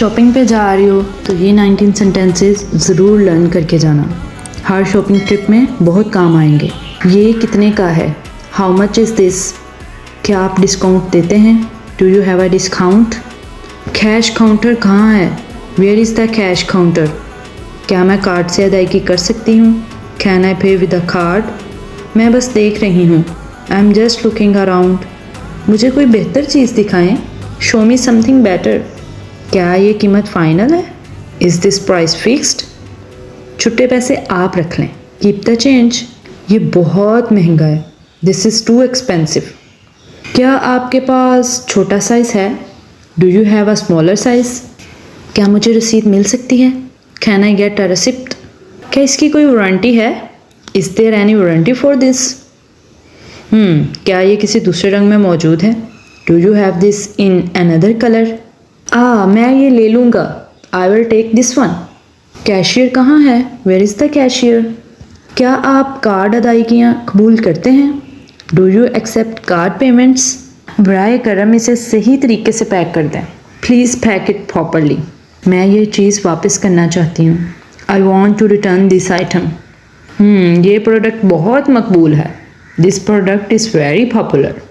Shopping पे जा रही हो तो ये 19 सेंटेंसेस ज़रूर लर्न करके जाना। हर शॉपिंग ट्रिप में बहुत काम आएंगे। ये कितने का है? How much is this? क्या आप डिस्काउंट देते हैं? Do you have a discount? Cash counter कहाँ है? Where is the cash counter? क्या मैं कार्ड से अदायगी कर सकती हूँ? कैन आई पे विद अ कार्ड? मैं बस देख रही हूँ। I am just looking around. मुझे कोई बेहतर चीज़ दिखाएं। Show me something better. क्या ये कीमत फ़ाइनल है? Is this price fixed? छुट्टे पैसे आप रख लें। Keep the change. ये बहुत महंगा है। This is too expensive. क्या आपके पास छोटा साइज़ है? Do you have a smaller size? क्या मुझे रसीद मिल सकती है? Can I get a receipt? क्या इसकी कोई वारंटी है? Is there any warranty for this? क्या ये किसी दूसरे रंग में मौजूद है? Do you have this in another colour? मैं ये ले लूँगा। I will take this one. Cashier कहाँ है? Where is the cashier? क्या आप कार्ड अदायगियाँ कबूल करते हैं? Do you accept card payments? बराए करम इसे सही तरीके से पैक कर दें। Please pack it properly. मैं ये चीज़ वापस करना चाहती हूँ। आई want to return this item. ये प्रोडक्ट बहुत मकबूल है। This product is very popular.